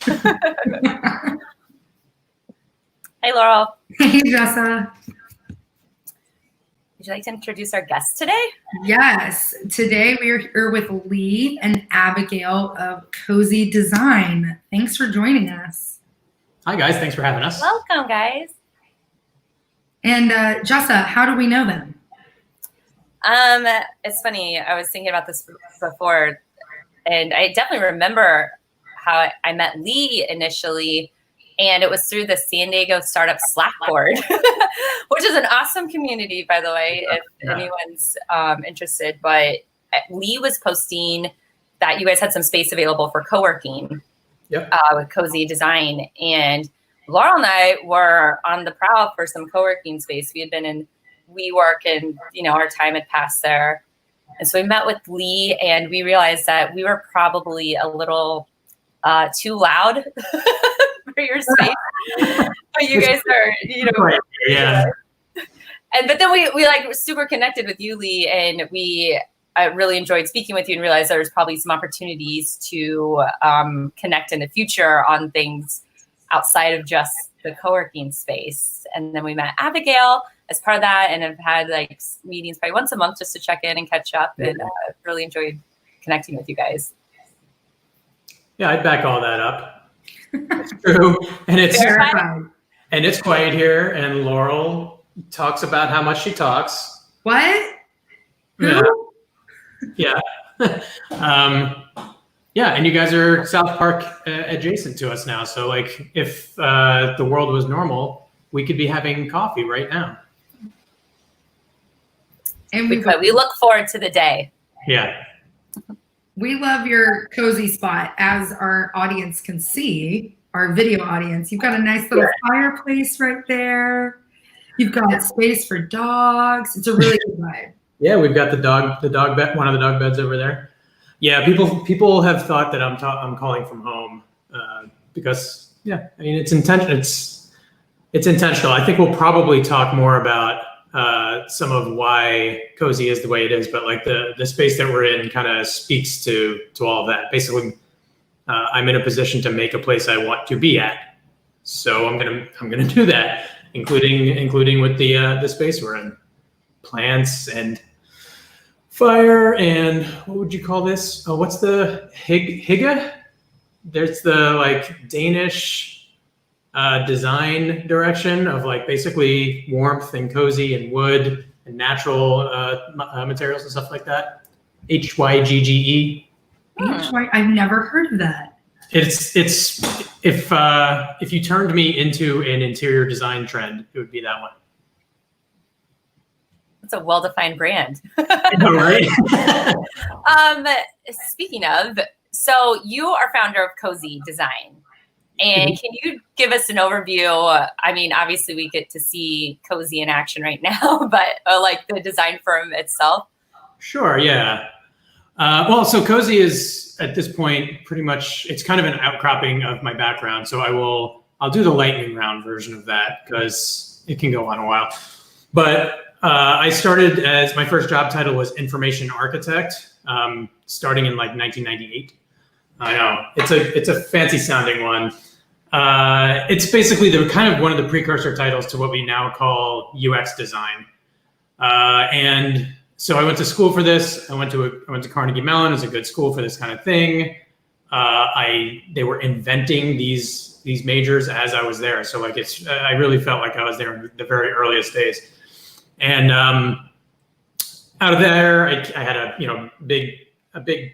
Hey, Laurel. Hey, Jessa. Would you like to introduce our guest today? Yes. Today we are here with Lee and Abigail of Cozy Design. Thanks for joining us. Hi, guys. Thanks for having us. Welcome, guys. And Jessa, how do we know them? It's funny. I was thinking about this before, and I definitely remember how I met Lee initially, and it was through the San Diego Startup Slack board, which is an awesome community, by the way, if anyone's interested. But Lee was posting that you guys had some space available for co-working with Cozy Design, and Laurel and I were on the prowl for some co-working space. We had been in WeWork, and our time had passed there, and so we met with Lee, and we realized that we were probably a little too loud for your space, but you guys are, but then we like super connected with you, Lee, and I really enjoyed speaking with you and realized there was probably some opportunities to connect in the future on things outside of just the co-working space. And then we met Abigail as part of that, and have had like meetings probably once a month just to check in and catch up, and really enjoyed connecting with you guys. Yeah, I'd back all that up. It's true. And it's quiet here, and Laurel talks about how much she talks. What? Yeah. Yeah. And you guys are South Park adjacent to us now. So like if the world was normal, we could be having coffee right now. And we look forward to the day. Yeah. We love your cozy spot, as our audience can see, our video audience. You've got a nice little fireplace right there. You've got space for dogs. It's a really good vibe. Yeah, we've got the dog bed, one of the dog beds over there. Yeah, people have thought that I'm calling from home because it's intentional. It's intentional. I think we'll probably talk more about some of why Cozy is the way it is, but like the space that we're in kind of speaks to all of that. Basically, I'm in a position to make a place I want to be at, so I'm gonna do that, including with the space we're in, plants and fire, and what would you call this? What's the hygge? There's the like Danish design direction of like basically warmth and cozy and wood and natural materials and stuff like that. HYGGE. I've never heard of that. It's if you turned me into an interior design trend, it would be that one. It's a well-defined brand. I know, right? Speaking of, so you are founder of Cozy Design. And can you give us an overview? I mean, obviously we get to see Cozy in action right now, but like the design firm itself. Sure, yeah. So Cozy is at this point pretty much, it's kind of an outcropping of my background. So I'll do the lightning round version of that because it can go on a while. But I started as my first job title was information architect, starting in like 1998. I know it's a fancy sounding one. It's basically the kind of one of the precursor titles to what we now call UX design. And so I went to school for this. I went to Carnegie Mellon. It's a good school for this kind of thing. They were inventing these majors as I was there. So like I really felt like I was there in the very earliest days. And out of there, I had a big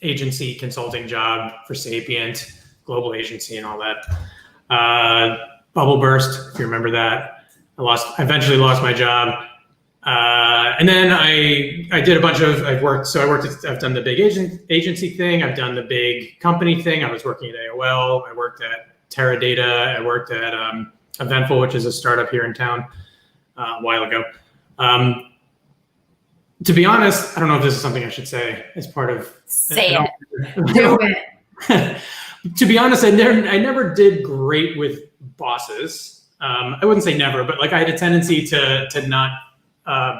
agency consulting job for Sapient, global agency and all that. Bubble burst, if you remember that. I eventually lost my job. And then I did a bunch of, I've done the big agency thing. I've done the big company thing. I was working at AOL. I worked at Teradata. I worked at Eventful, which is a startup here in town a while ago. To be honest, I don't know if this is something I should say as part of. Say it. Do it. To be honest, I never did great with bosses. I wouldn't say never, but like I had a tendency to not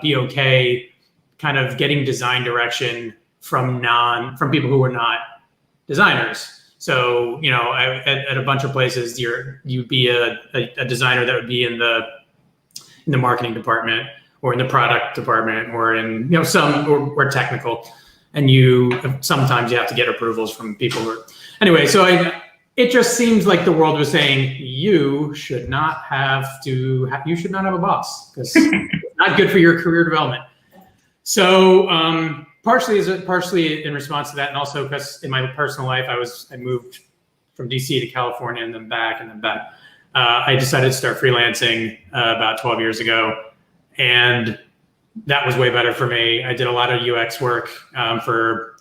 be okay kind of getting design direction from people who were not designers. So, at a bunch of places, you'd be a designer that would be in the marketing department or in the product department or in, or technical. And sometimes you have to get approvals from people anyway. So it just seems like the world was saying, you should not have a boss because it's not good for your career development. So, partially in response to that, and also because in my personal life, I moved from DC to California and then back. I decided to start freelancing about 12 years ago, and that was way better for me. I did a lot of UX work for,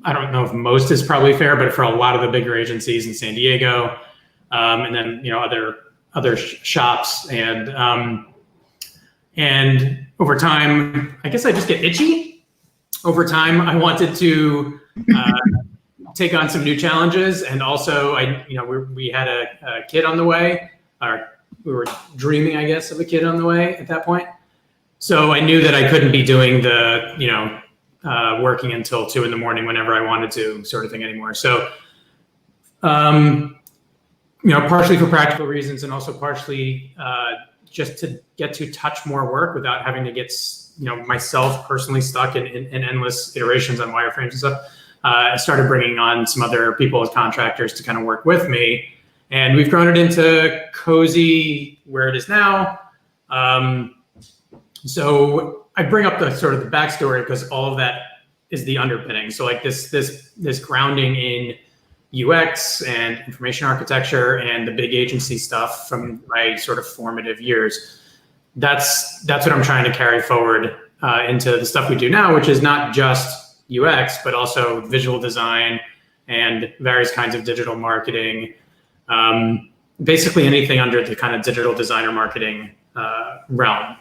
I don't know if most is probably fair, but for a lot of the bigger agencies in San Diego, and then other shops, and over time, I guess I just get itchy. Over time, I wanted to take on some new challenges, and also we had a kid on the way, or we were dreaming, I guess, of a kid on the way at that point. So I knew that I couldn't be doing the working until 2 a.m. whenever I wanted to, sort of thing anymore. So partially for practical reasons, and also partially just to get to touch more work without having to get myself personally stuck in endless iterations on wireframes and stuff. I started bringing on some other people as contractors to kind of work with me, and we've grown it into Cozy where it is now. So I bring up the sort of the backstory because all of that is the underpinning. So like this grounding in UX and information architecture and the big agency stuff from my sort of formative years. That's what I'm trying to carry forward into the stuff we do now, which is not just UX, but also visual design and various kinds of digital marketing. Basically anything under the kind of digital designer marketing realm.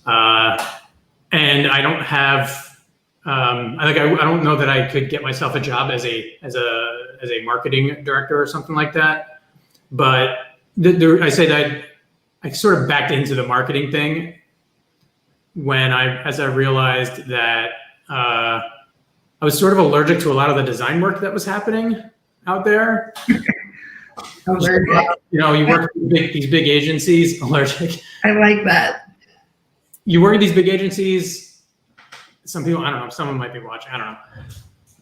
And I don't have, I don't know that I could get myself a job as a marketing director or something like that. But I say that I sort of backed into the marketing thing as I realized that I was sort of allergic to a lot of the design work that was happening out there. You work with these big agencies, allergic. I like that. You work at these big agencies. Some people, I don't know, someone might be watching, I don't know.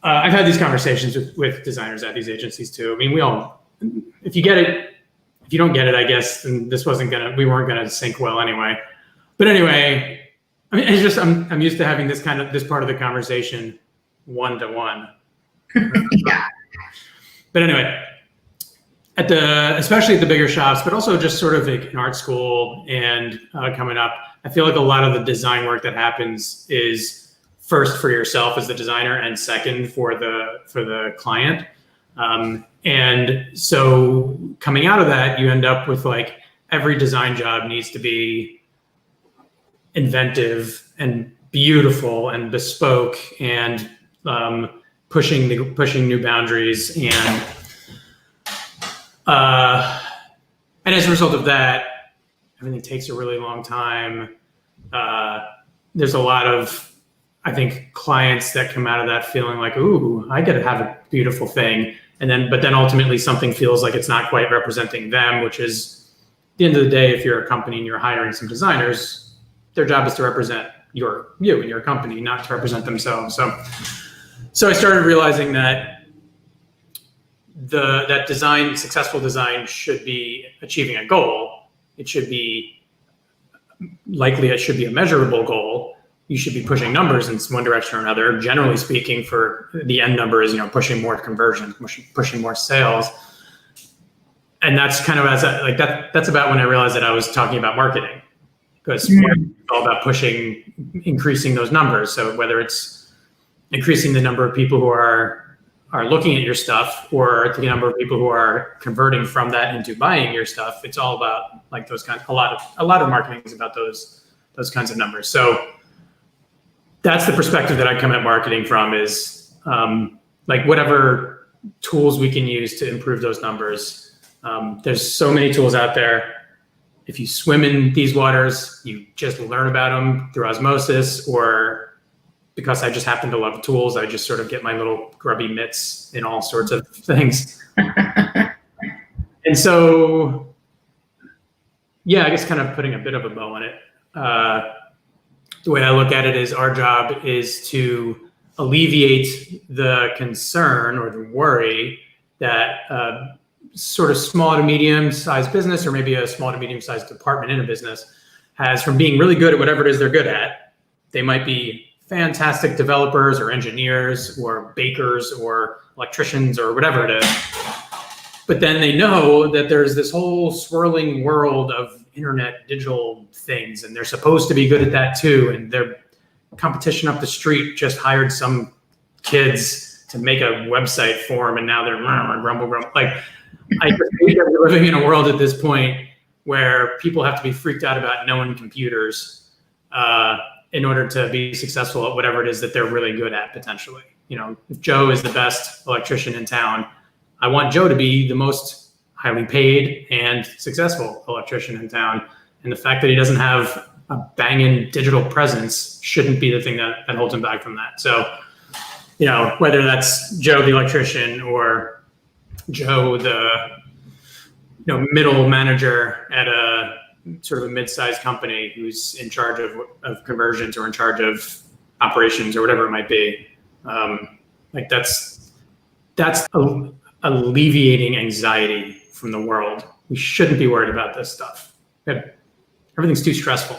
I've had these conversations with designers at these agencies too. I mean, if you get it, if you don't get it, I guess, then we weren't gonna sync well anyway. But anyway, I mean, it's just, I'm used to having this part of the conversation one-to-one. Yeah. But anyway, especially at the bigger shops, but also just sort of like in art school and coming up, I feel like a lot of the design work that happens is first for yourself as the designer and second for the client. And so coming out of that, you end up with like every design job needs to be inventive and beautiful and bespoke and pushing new boundaries. And as a result of that, everything takes a really long time. There's a lot of, I think, clients that come out of that feeling like, ooh, I get to have a beautiful thing. But then ultimately something feels like it's not quite representing them, which is at the end of the day, if you're a company and you're hiring some designers, their job is to represent you and your company, not to represent themselves. So I started realizing that that successful design should be achieving a goal. It should be a measurable goal. You should be pushing numbers in one direction or another. Generally speaking, for the end number is, pushing more conversion, pushing more sales. And that's kind of that's about when I realized that I was talking about marketing, because it's all about increasing those numbers. So whether it's increasing the number of people who are looking at your stuff, or the number of people who are converting from that into buying your stuff, it's all about like those kinds. A lot of marketing is about those kinds of numbers. So that's the perspective that I come at marketing from, is like whatever tools we can use to improve those numbers. There's so many tools out there. If you swim in these waters, you just learn about them through osmosis, or because I just happen to love tools, I just sort of get my little grubby mitts in all sorts of things. And so, yeah, I guess kind of putting a bit of a bow on it. The way I look at it is our job is to alleviate the concern or the worry that sort of small to medium sized business, or maybe a small to medium sized department in a business, has from being really good at whatever it is they're good at. They might be fantastic developers or engineers or bakers or electricians or whatever it is. But then they know that there's this whole swirling world of internet digital things, and they're supposed to be good at that too. And their competition up the street just hired some kids to make a website for them, and now they're grumble. Like, I just think that we're living in a world at this point where people have to be freaked out about knowing computers in order to be successful at whatever it is that they're really good at potentially. You know, if Joe is the best electrician in town, I want Joe to be the most highly paid and successful electrician in town. And the fact that he doesn't have a banging digital presence shouldn't be the thing that holds him back from that. So, you know, whether that's Joe the electrician or Joe the middle manager at a sort of a mid-sized company who's in charge of conversions or in charge of operations or whatever it might be, like that's alleviating anxiety from the world. We shouldn't be worried about this stuff. Everything's too stressful.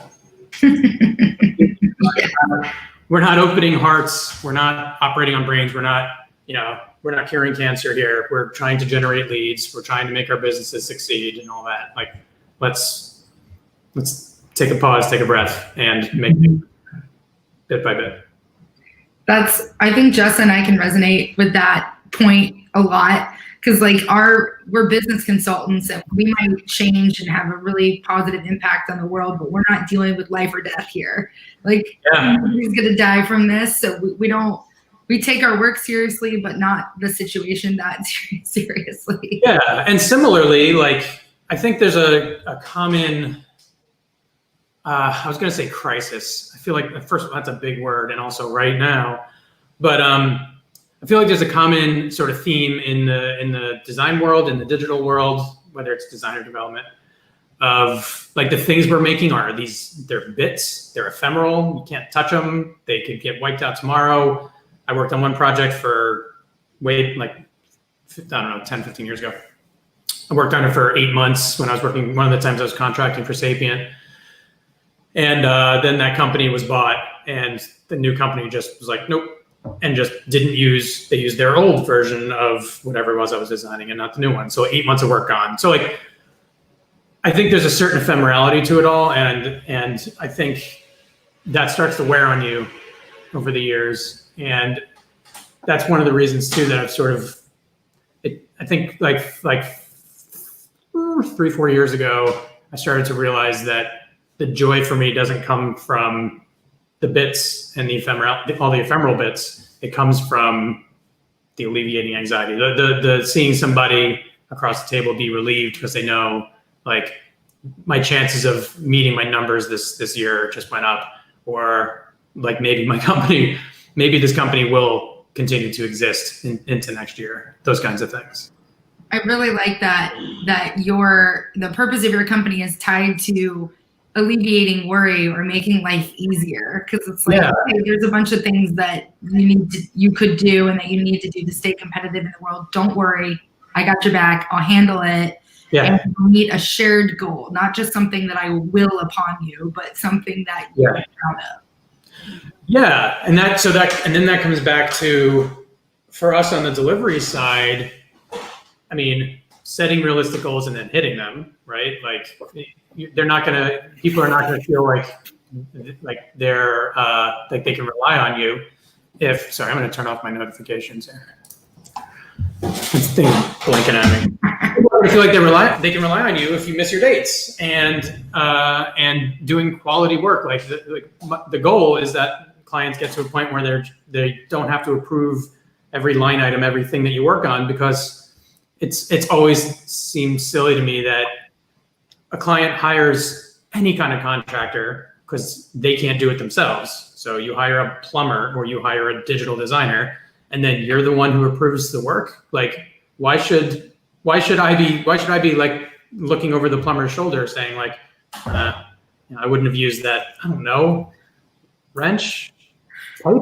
We're not opening hearts. We're not operating on brains. We're not curing cancer here. We're trying to generate leads. We're trying to make our businesses succeed and all that. Like, let's take a pause, take a breath, and make it bit by bit. I think Jess and I can resonate with that point a lot, because like we're business consultants, and we might change and have a really positive impact on the world, but we're not dealing with life or death here. Like, nobody's gonna die from this, so we take our work seriously, but not the situation that seriously. Yeah, and similarly, like, I think there's a common, I was gonna say crisis. I feel like at first that's a big word, and also right now, but I feel like there's a common sort of theme in the design world, in the digital world, whether it's design or development, of like the things we're making they're bits, they're ephemeral, you can't touch them, they could get wiped out tomorrow. I worked on one project for 10, 15 years ago. I worked on it for 8 months when I was working, one of the times I was contracting for Sapient. And then that company was bought, and the new company just was like, nope, and just they used their old version of whatever it was I was designing and not the new one. So 8 months of work gone. So like, I think there's a certain ephemerality to it all. And I think that starts to wear on you over the years. And that's one of the reasons too that I've sort of, I think like 3-4 years ago, I started to realize that the joy for me doesn't come from the bits and all the ephemeral bits. It comes from the alleviating anxiety, the seeing somebody across the table be relieved because they know, like, my chances of meeting my numbers this year just went up, or like maybe this company will continue to exist into next year. Those kinds of things. I really like that the purpose of your company is tied to alleviating worry or making life easier, because it's like, okay, there's a bunch of things that you could do and that you need to do to stay competitive in the world. Don't worry, I got your back, I'll handle it. And we'll meet a shared goal, not just something that I will upon you, but something that you're proud of. Yeah, and then that comes back to, for us on the delivery side, I mean, setting realistic goals and then hitting them, right? Like, people are not gonna feel like they're like they can rely on you. Sorry, I'm gonna turn off my notifications here. This thing blinking at me. I feel like they can rely on you if you miss your dates and doing quality work. Like the goal is that clients get to a point where they don't have to approve every line item, everything that you work on, because it's always seemed silly to me that a client hires any kind of contractor because they can't do it themselves. So you hire a plumber or you hire a digital designer, and then you're the one who approves the work. Like, why should I be like looking over the plumber's shoulder saying like, I wouldn't have used that, I don't know, wrench, pipe,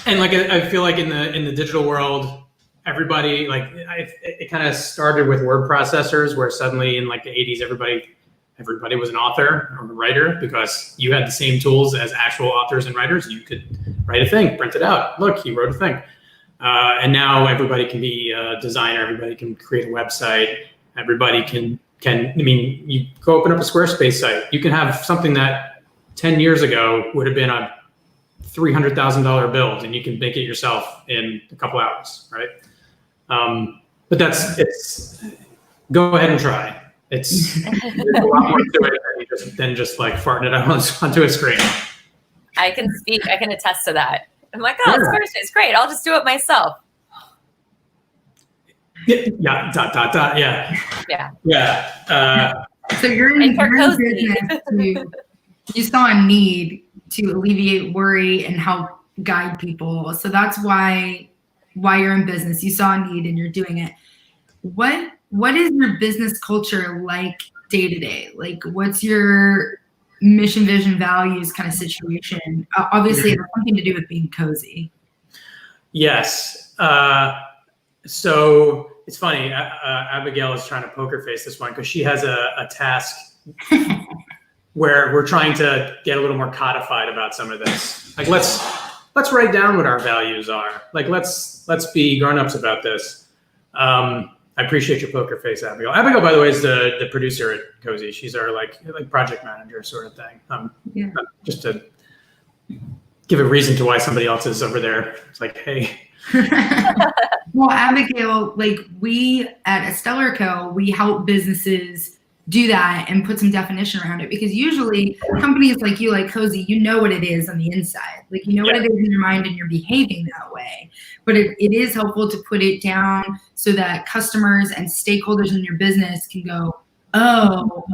and like I feel like in the digital world, everybody like it kind of started with word processors, where suddenly in like the 80s, everybody was an author or a writer because you had the same tools as actual authors and writers. You could write a thing, print it out. Look, he wrote a thing. And now everybody can be a designer. Everybody can create a website. Everybody can. I mean, you go open up a Squarespace site. You can have something that 10 years ago would have been a $300,000 build, and you can make it yourself in a couple hours, right? But it's go ahead and try. There's a lot more to it than just like farting it out onto a screen. I can attest to that. I'm like, oh, Squarespace, great. I'll just do it myself. Yeah. Yeah. So you're in business. You saw a need to alleviate worry and help guide people. So that's why you're in business. You saw a need and you're doing it. What is your business culture like day to day? Like, what's your mission, vision, values kind of situation? Obviously, it has something to do with being cozy. Yes. So it's funny. Abigail is trying to poker face this one because she has a task where we're trying to get a little more codified about some of this. Like, let's write down what our values are. Like, let's be grown-ups about this. I appreciate your poker face, Abigail. Abigail, by the way, is the producer at Cozy. She's our like project manager sort of thing. Just to give a reason to why somebody else is over there. It's like, hey. Well, Abigail, like we at Stellar Co, we help businesses do that and put some definition around it, because usually companies like you, like Cozy, you know what it is on the inside. Like, you know what it is in your mind and you're behaving that way. But it is helpful to put it down so that customers and stakeholders in your business can go, oh,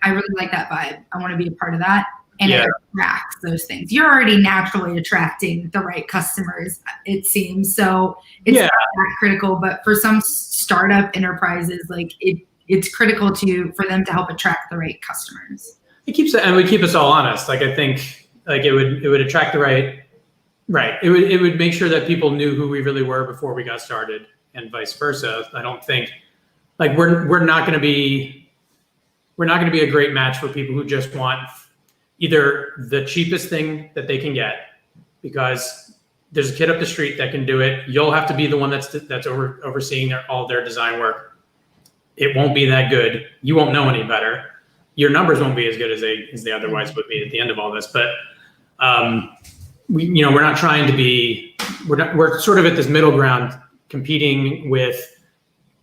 I really like that vibe. I want to be a part of that. And it attracts those things. You're already naturally attracting the right customers, it seems. So it's not that critical, but for some startup enterprises, like it's critical for them to help attract the right customers. It keeps us all honest. Like, I think like it would attract the right. It would make sure that people knew who we really were before we got started, and vice versa. I don't think like we're not going to be a great match for people who just want either the cheapest thing that they can get, because there's a kid up the street that can do it. You'll have to be the one that's overseeing all their design work. It won't be that good. You won't know any better. Your numbers won't be as good as they otherwise would be at the end of all this. But we're not trying to be. We're sort of at this middle ground, competing with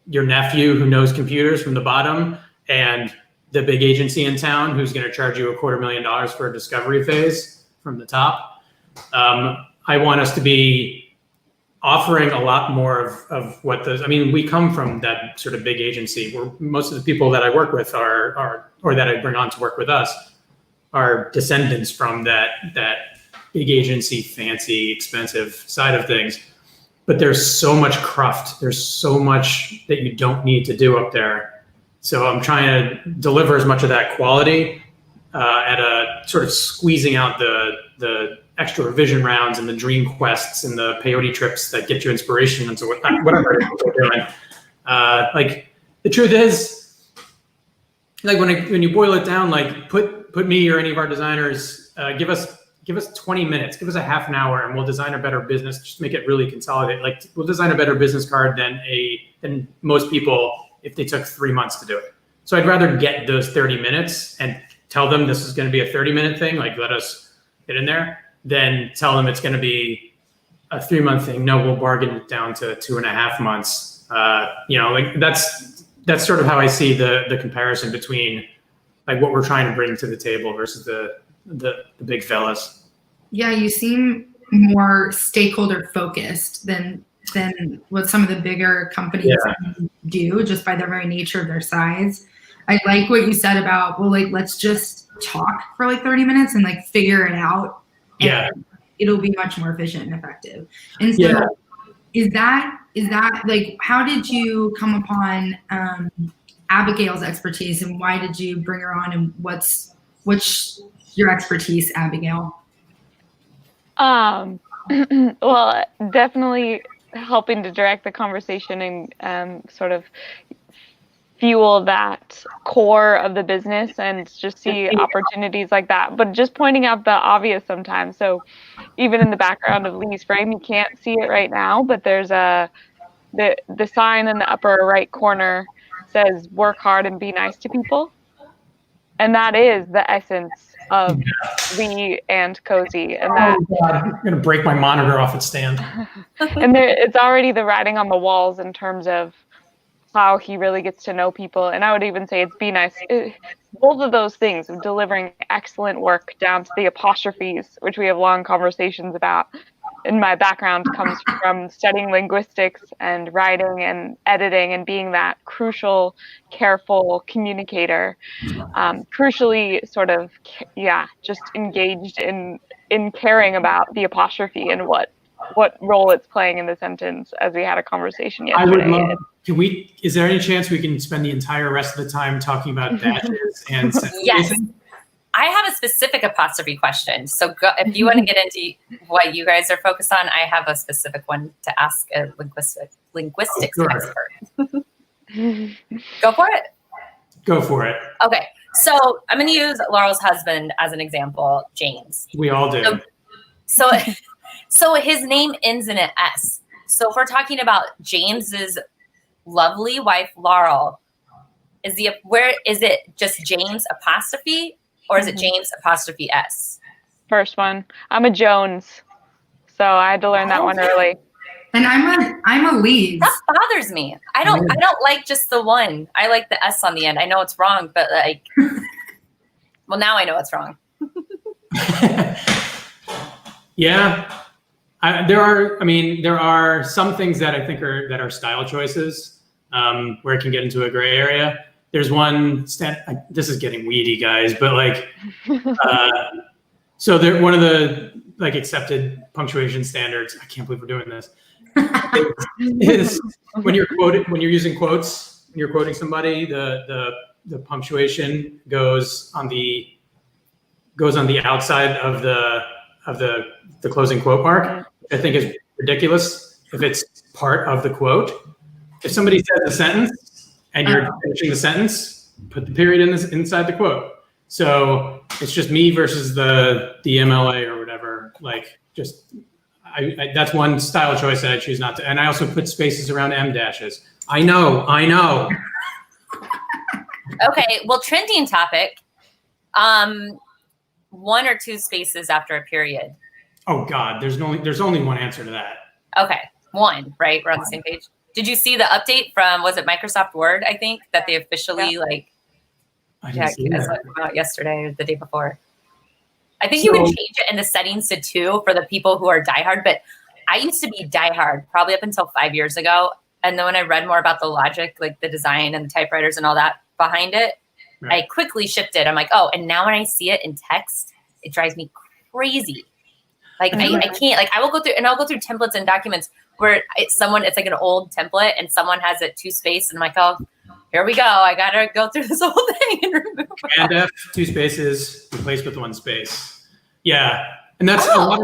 your nephew who knows computers from the bottom and the big agency in town who's going to charge you $250,000 for a discovery phase from the top. I want us to be offering a lot more of what we come from that sort of big agency where most of the people that I work with or that I bring on to work with us are descendants from that big agency, fancy, expensive side of things. But there's so much cruft. There's so much that you don't need to do up there. So I'm trying to deliver as much of that quality at a sort of squeezing out the extra revision rounds and the dream quests and the peyote trips that get you inspiration and so whatever we're doing. Like, the truth is, like when you boil it down, like put me or any of our designers, give us 20 minutes, give us a half an hour, and we'll design a better business. Just make it really consolidate. Like, we'll design a better business card than most people if they took 3 months to do it. So I'd rather get those 30 minutes and tell them this is going to be a 30-minute thing, like let us get in there, than tell them it's going to be a 3-month thing. No, we'll bargain it down to 2.5 months. Like that's sort of how I see the comparison between like what we're trying to bring to the table versus the big fellas. Yeah, you seem more stakeholder focused than than what some of the bigger companies do, just by the very nature of their size. I like what you said about, well, like, let's just talk for like 30 minutes and like figure it out. Yeah. It'll be much more efficient and effective. And so is that like, how did you come upon Abigail's expertise, and why did you bring her on, and what's your expertise, Abigail? Well, definitely helping to direct the conversation and sort of fuel that core of the business and just see opportunities like that. But just pointing out the obvious sometimes. So even in the background of Lee's frame, you can't see it right now, but there's the sign in the upper right corner says work hard and be nice to people. And that is the essence of Lee and Cozy. And that, oh God, I'm going to break my monitor off its stand. And it's already the writing on the walls in terms of how he really gets to know people. And I would even say it's be nice. Both of those things, of delivering excellent work down to the apostrophes, which we have long conversations about. And my background comes from studying linguistics and writing and editing and being that crucial, careful communicator. Crucially sort of, just engaged in caring about the apostrophe and what role it's playing in the sentence, as we had a conversation yesterday. I would love, is there any chance we can spend the entire rest of the time talking about dashes and yes. I have a specific apostrophe question. So if you want to get into what you guys are focused on, I have a specific one to ask a linguistics expert. Go for it. Go for it. Okay. So I'm going to use Laurel's husband as an example, James. We all do. So his name ends in an S. So if we're talking about James's lovely wife, Laurel, is it just James apostrophe? Or is it James apostrophe S? First one. I'm a Jones, so I had to learn that one early. And I'm a Lee. That bothers me. I don't like just the one. I like the S on the end. I know it's wrong, but like, well, now I know it's wrong. Yeah, there are some things that I think are style choices where it can get into a gray area. There's one this is getting weedy, guys, but like, so one of the like accepted punctuation standards, I can't believe we're doing this, is when you're using quotes, when you're quoting somebody, the punctuation goes on the outside of the closing quote mark. I think is ridiculous if it's part of the quote. If somebody says a sentence and you're finishing the sentence, put the period inside the quote. So it's just me versus the MLA or whatever. Like, just that's one style choice that I choose not to. And I also put spaces around M dashes. I know. Okay, well, trending topic. 1 or 2 spaces after a period. Oh God, there's only one answer to that. Okay, 1, right? We're on the same page. Did you see the update from, was it Microsoft Word, I think, that they officially I didn't see that. Out yesterday or the day before? I think you can change it in the settings to 2 for the people who are diehard, but I used to be diehard probably up until 5 years ago. And then when I read more about the logic, like the design and the typewriters and all that behind it, right, I quickly shifted. I'm like, oh, and now when I see it in text, it drives me crazy. Like I can't, like I'll go through templates and documents where it's like an old template and someone has it 2 space and I'm like, oh, here we go. I got to go through this whole thing and remove it. And F, 2 spaces, replaced with 1 space. Yeah. And that's a lot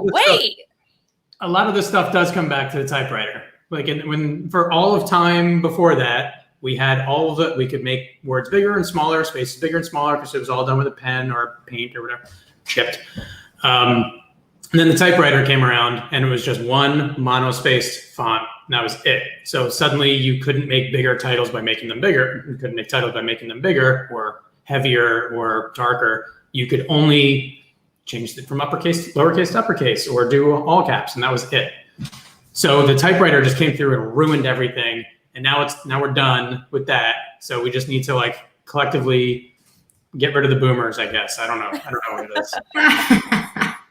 of the stuff does come back to the typewriter. Like when for all of time before that, we had all of it. We could make words bigger and smaller, spaces bigger and smaller because it was all done with a pen or paint or whatever, chipped. And then the typewriter came around and it was just 1 monospaced font. And that was it. So suddenly you couldn't make bigger titles by making them bigger. You couldn't make titles by making them bigger or heavier or darker. You could only change it from uppercase to lowercase to uppercase or do all caps. And that was it. So the typewriter just came through and ruined everything. And now we're done with that. So we just need to like collectively get rid of the boomers, I guess. I don't know what it is.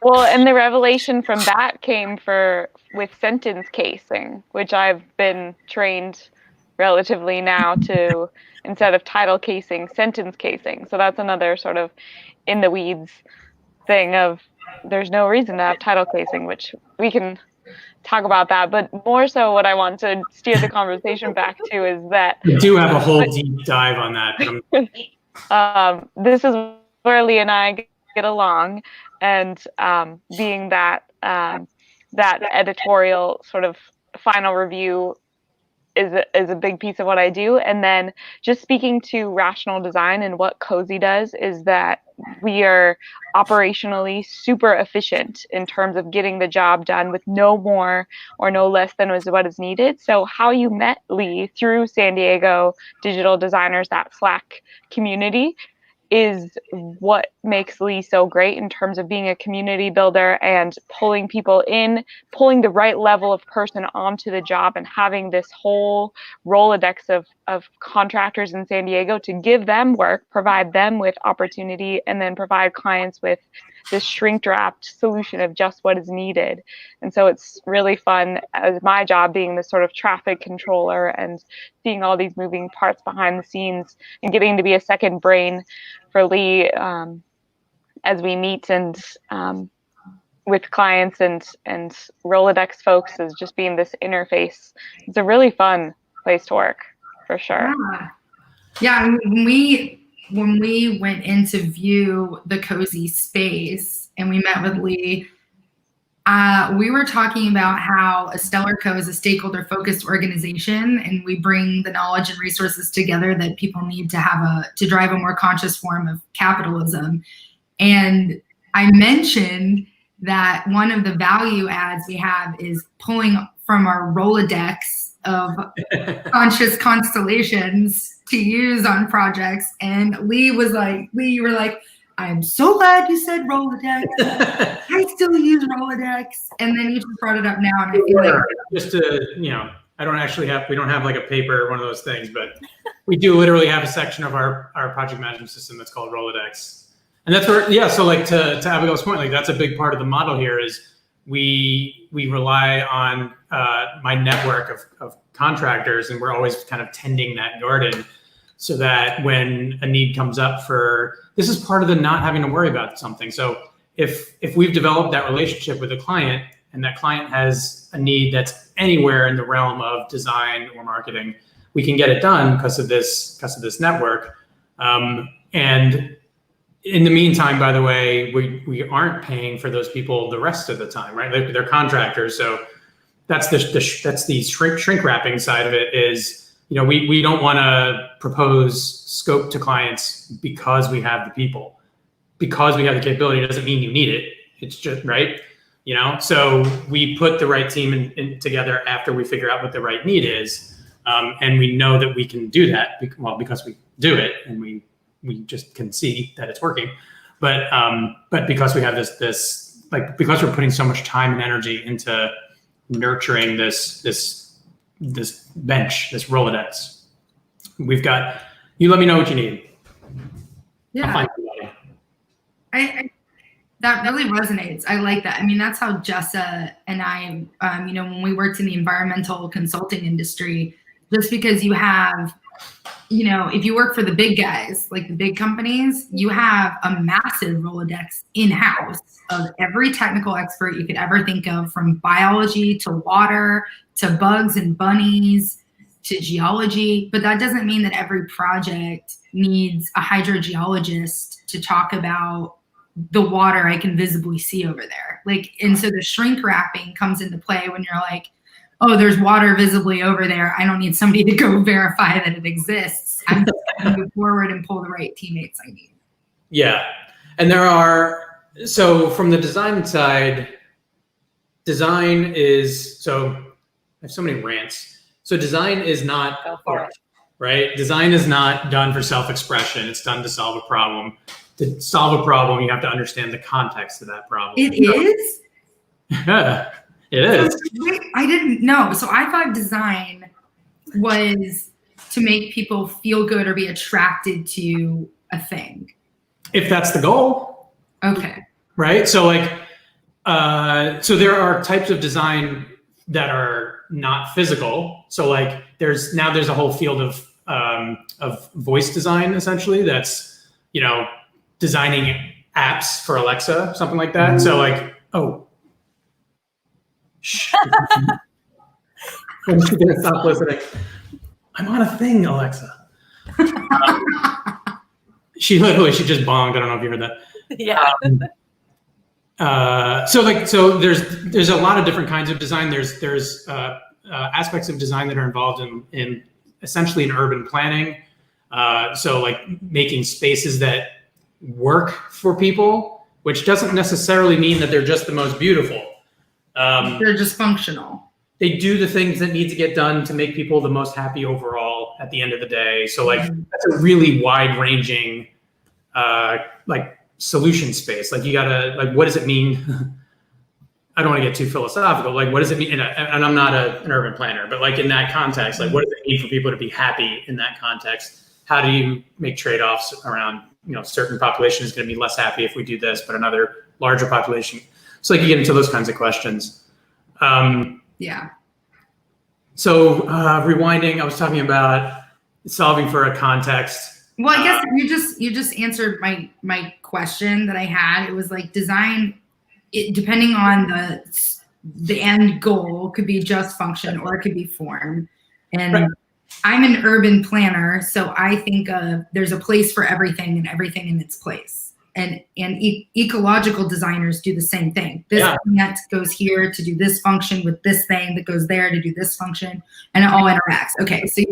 Well, and the revelation from that came with sentence casing, which I've been trained relatively now to, instead of title casing, sentence casing. So that's another sort of in the weeds thing of there's no reason to have title casing, which we can talk about that. But more so what I want to steer the conversation back to is that we do have a whole deep dive on that. This is where Lee and I get along, and being that that editorial sort of final review is a big piece of what I do. And then just speaking to rational design and what Cozy does is that we are operationally super efficient in terms of getting the job done with no more or no less than what is needed. So how you met Lee through San Diego Digital Designers, that Slack community, is what makes Lee so great in terms of being a community builder and pulling people in, pulling the right level of person onto the job, and having this whole Rolodex of contractors in San Diego to give them work, provide them with opportunity, and then provide clients with this shrink-wrapped solution of just what is needed. And so it's really fun as my job being this sort of traffic controller and seeing all these moving parts behind the scenes and getting to be a second brain for Lee as we meet and with clients and Rolodex folks, as just being this interface. It's a really fun place to work, for sure. Yeah. When we went in to view the Cozy space and we met with Lee, we were talking about how a Stellar Co is a stakeholder-focused organization, and we bring the knowledge and resources together that people need to drive a more conscious form of capitalism. And I mentioned that one of the value adds we have is pulling from our Rolodex of conscious constellations to use on projects. And Lee, you were like, I'm so glad you said Rolodex. I still use Rolodex. And then you just brought it up now. And I feel like just to, we don't have like a paper, one of those things, but we do literally have a section of our project management system that's called Rolodex. And that's where, so like to Abigail's point, like that's a big part of the model here is we rely on my network of contractors, and we're always kind of tending that garden so that when a need comes up this is part of the not having to worry about something. So if we've developed that relationship with a client and that client has a need that's anywhere in the realm of design or marketing, we can get it done because of this network. And in the meantime, by the way, we aren't paying for those people the rest of the time, right? They're contractors. So that's the shrink wrapping side of it is, we don't want to propose scope to clients because we have the people. Because we have the capability doesn't mean you need it. It's just, right? So we put the right team in together after we figure out what the right need is. And we know that we can do that, because we do it and we just can see that it's working. But because we have this because we're putting so much time and energy into nurturing this bench, this Rolodex, we've got, you let me know what you need. Yeah. I'll find somebody. That really resonates. I like that. I mean, that's how Jessa and I, when we worked in the environmental consulting industry, just because you have, if you work for the big guys, like the big companies, you have a massive Rolodex in-house of every technical expert you could ever think of, from biology to water to bugs and bunnies to geology. But that doesn't mean that every project needs a hydrogeologist to talk about the water I can visibly see over there. And so the shrink wrapping comes into play when you're like, oh, there's water visibly over there. I don't need somebody to go verify that it exists. I'm just going to move forward and pull the right teammates I need. Yeah. And so from the design side, design is, so I have so many rants. So design is not art, right? Design is not done for self-expression. It's done to solve a problem. To solve a problem, you have to understand the context of that problem. It is? Yeah. It is. Wait, I didn't know. So I thought design was to make people feel good or be attracted to a thing. If that's the goal. Okay. Right? So So there are types of design that are not physical. So like there's a whole field of voice design essentially that's, you know, designing apps for Alexa, something like that. So like, oh, shh. I'm gonna stop listening. I'm on a thing, Alexa. She just bonged. I don't know if you heard that. Yeah. So there's a lot of different kinds of design. There's aspects of design that are involved in essentially in urban planning. So like making spaces that work for people, which doesn't necessarily mean that they're just the most beautiful. They're just functional. They do the things that need to get done to make people the most happy overall at the end of the day. So like that's a really wide ranging like solution space. Like you gotta, like, what does it mean? I don't want to get too philosophical. Like, what does it mean? And I'm not an urban planner, but like in that context, like what does it mean for people to be happy in that context? How do you make trade-offs around, you know, certain population is going to be less happy if we do this, but another larger population. So like you get into those kinds of questions. Yeah. So rewinding, I was talking about solving for a context. Well, I guess you just answered my question that I had. It was like design, depending on the end goal, could be just function or it could be form. And right. I'm an urban planner, so I think there's a place for everything and everything in its place. And ecological designers do the same thing. This plant goes here to do this function with this thing that goes there to do this function, and it all interacts. Okay, so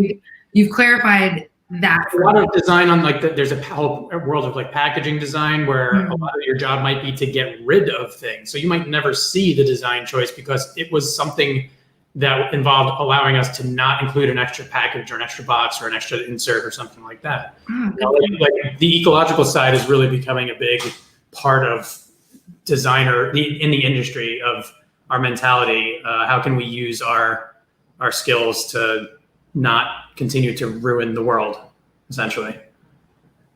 you've clarified that. A lot of design on like there's a whole world of like packaging design where a lot of your job might be to get rid of things. So you might never see the design choice because it was something that involved allowing us to not include an extra package or an extra box or an extra insert or something like that. Like the ecological side is really becoming a big part of designer in the industry of our mentality. How can we use our skills to not continue to ruin the world, essentially?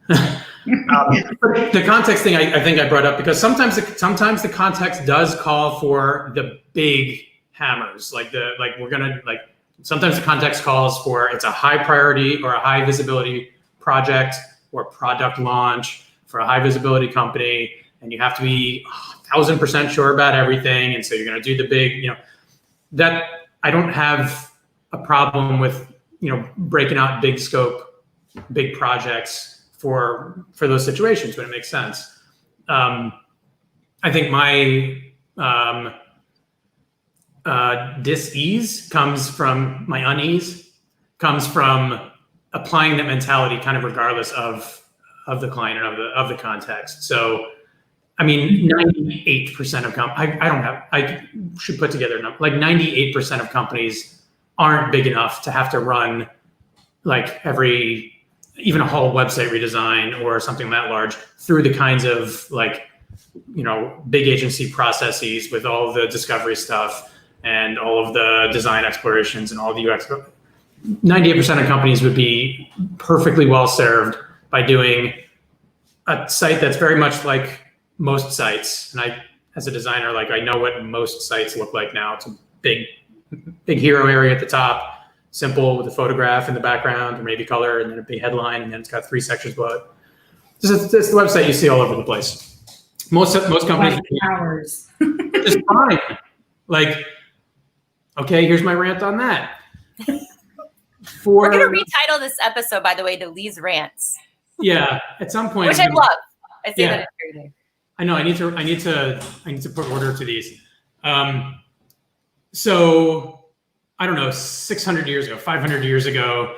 The context thing I think I brought up because sometimes the context does call for the big hammers, sometimes the context calls for it's a high priority or a high visibility project or product launch for a high visibility company, and you have to be 1,000% sure about everything, and so you're going to do the big, you know, that I don't have a problem with, you know, breaking out big scope, big projects for those situations when it makes sense. I think my dis-ease comes from my unease, comes from applying that mentality kind of regardless of the client and of the context. So, I mean, 98% of I should put together a number, like 98% of companies aren't big enough to have to run like even a whole website redesign or something that large through the kinds of like, you know, big agency processes with all the discovery stuff and all of the design explorations and all the UX. 98% of companies would be perfectly well served by doing a site that's very much like most sites. And I, as a designer, like I know what most sites look like now. It's a big hero area at the top, simple with a photograph in the background or maybe color, and then a big headline, and then it's got 3 sections below it. This is the website you see all over the place. Most companies hours. It's fine. Like, okay, here's my rant on that. We're gonna retitle this episode, by the way, to Lee's rants. Yeah, at some point. Which I love. I say that every day. I know. I need to put order to these. So I don't know, 600 years ago, 500 years ago,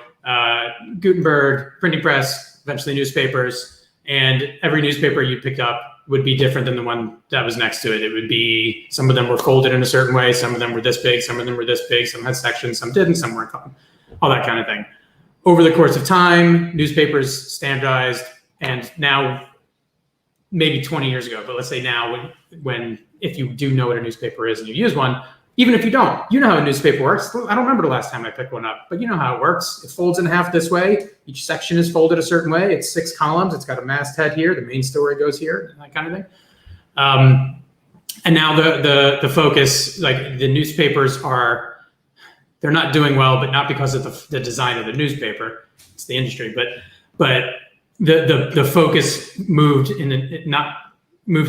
Gutenberg, printing press, eventually newspapers, and every newspaper you picked up would be different than the one that was next to it. It would be, some of them were folded in a certain way, some of them were this big, some of them were this big, some had sections, some didn't, some weren't, all that kind of thing. Over the course of time, newspapers standardized, and now, maybe 20 years ago, but let's say now, when if you do know what a newspaper is and you use one, even if you don't, you know how a newspaper works. I don't remember the last time I picked one up, but you know how it works. It folds in half this way. Each section is folded a certain way. It's 6 columns. It's got a masthead here. The main story goes here, and that kind of thing. And now the focus, like the newspapers they're not doing well, but not because of the design of the newspaper. It's the industry, but the focus moved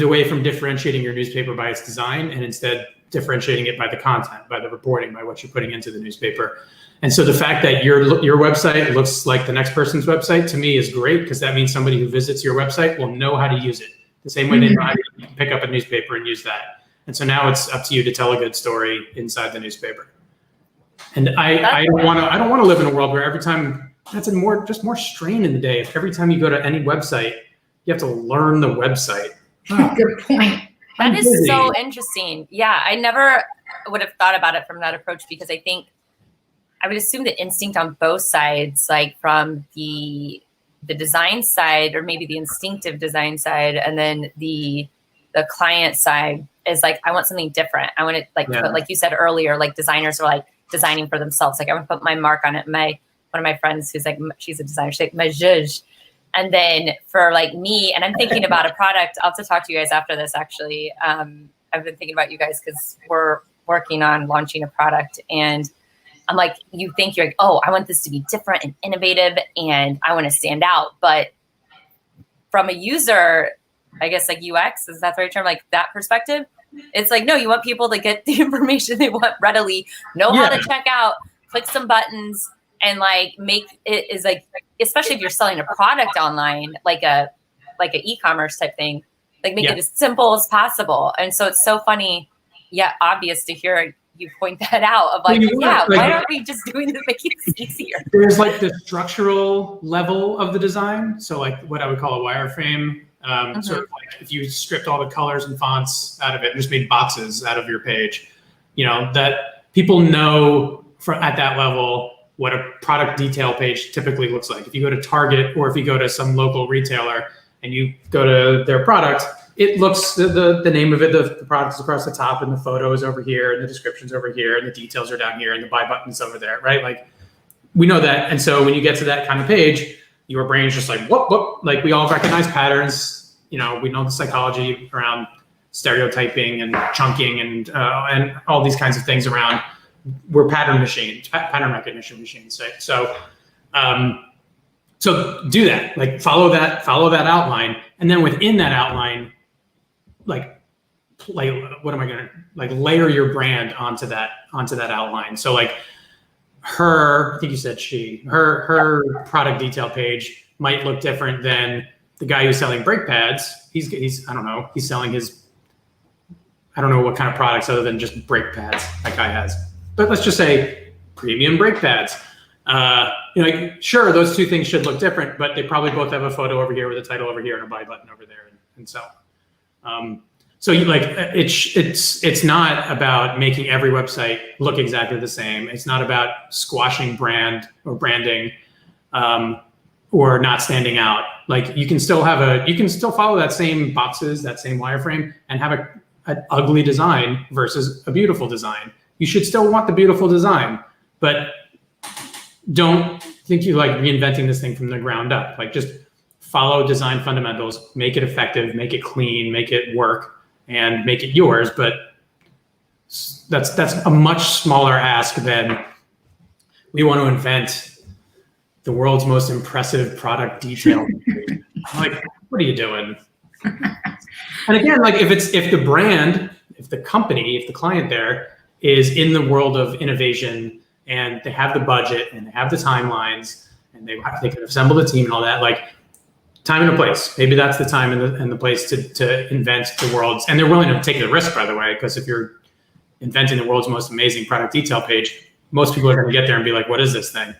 away from differentiating your newspaper by its design, and instead differentiating it by the content, by the reporting, by what you're putting into the newspaper. And so the fact that your website looks like the next person's website, to me, is great, because that means somebody who visits your website will know how to use it the same way they know how to pick up a newspaper and use that. And so now it's up to you to tell a good story inside the newspaper. And I don't want to live in a world where every time, that's more strain in the day. If every time you go to any website, you have to learn the website. Oh, good point. That is so interesting. Yeah, I never would have thought about it from that approach, because I think I would assume the instinct on both sides, like from the design side, or maybe the instinctive design side, and then the client side is like, I want something different. I want it put, like you said earlier, like designers are like designing for themselves. Like I want to put my mark on it. One of my friends who's like, she's a designer, she's like, my zhuzh. And then for like me, and I'm thinking about a product, I'll have to talk to you guys after this, actually. I've been thinking about you guys because we're working on launching a product, and I'm like, you're like, oh, I want this to be different and innovative, and I want to stand out. But from a user, I guess like UX, is that the right term? Like that perspective, it's like, no, you want people to get the information they want readily, know how to check out, click some buttons, and like make it is like, especially if you're selling a product online, like a e-commerce type thing, like make it as simple as possible. And so it's so funny, yet obvious to hear you point that out of like, why aren't we just doing this, making this easier? There's like the structural level of the design. So like what I would call a wireframe, sort of like if you stripped all the colors and fonts out of it and just made boxes out of your page, that people know at that level what a product detail page typically looks like. If you go to Target, or if you go to some local retailer and you go to their product, it looks, the name of it, the product is across the top, and the photo is over here, and the description's over here, and the details are down here, and the buy button's over there, right? Like, we know that. And so when you get to that kind of page, your brain's just like, whoop, like we all recognize patterns. We know the psychology around stereotyping and chunking and all these kinds of things around. We're pattern recognition machines, right? So do that, like follow that outline, and then within that outline, layer your brand onto that outline. So like I think you said her product detail page might look different than the guy who's selling brake pads. He's I don't know, he's selling I don't know what kind of products other than just brake pads that guy has. But let's just say premium brake pads. Sure, those two things should look different, but they probably both have a photo over here with a title over here and a buy button over there, and so. It's not about making every website look exactly the same. It's not about squashing brand or branding, or not standing out. Like you can still follow that same boxes, that same wireframe, and have an ugly design versus a beautiful design. You should still want the beautiful design, but don't think you're like reinventing this thing from the ground up. Like just follow design fundamentals, make it effective, make it clean, make it work, and make it yours. But that's a much smaller ask than we want to invent the world's most impressive product detail. Like, what are you doing? And again, like if the brand, if the company, if the client there is in the world of innovation, and they have the budget and they have the timelines, and they can assemble the team and all that, like time and a place. Maybe that's the time and the place to invent the world's, and they're willing to take the risk, by the way, because if you're inventing the world's most amazing product detail page, most people are going to get there and be like, what is this thing?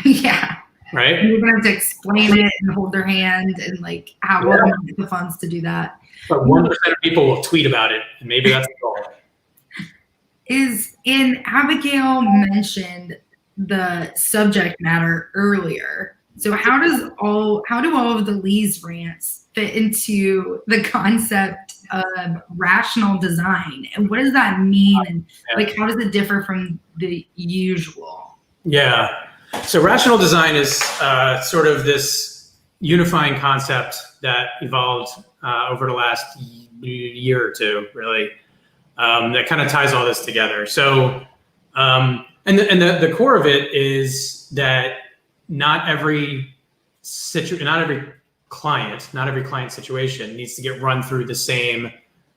Yeah. Right? You're going to have to explain it and hold their hand and like have all the funds to do that. But 1% of people will tweet about it, and maybe that's the goal. Abigail mentioned the subject matter earlier. So how do all of the Lee's rants fit into the concept of rational design? And what does that mean? And like, how does it differ from the usual? Yeah. So rational design is sort of this unifying concept that evolved over the last year or two, really. that kind of ties all this together. So, and the core of it is that not every client situation needs to get run through the same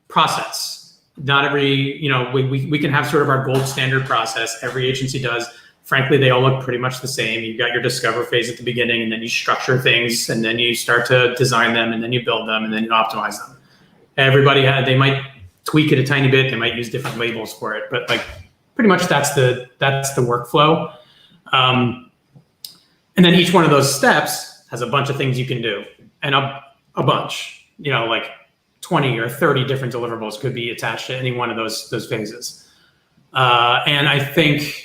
process. Not every, we can have sort of our gold standard process. Every agency does. Frankly, they all look pretty much the same. You've got your discover phase at the beginning, and then you structure things, and then you start to design them, and then you build them, and then you optimize them. They might tweak it a tiny bit. They might use different labels for it, but like pretty much that's the workflow. And then each one of those steps has a bunch of things you can do, and a bunch, like 20 or 30 different deliverables could be attached to any one of those phases. And I think,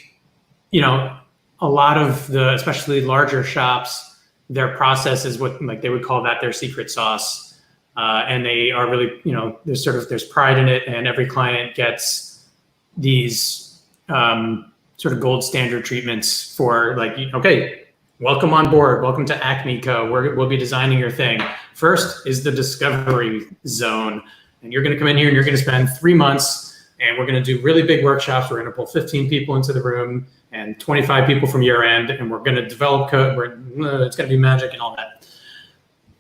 a lot of especially larger shops, their process is what like they would call that their secret sauce. And they are really, there's pride in it, and every client gets these sort of gold standard treatments for like, okay, welcome on board. Welcome to Acme Co. We'll be designing your thing. First is the discovery zone. And you're going to come in here and you're going to spend 3 months, and we're going to do really big workshops. We're going to pull 15 people into the room and 25 people from your end, and we're going to develop code. It's going to be magic and all that.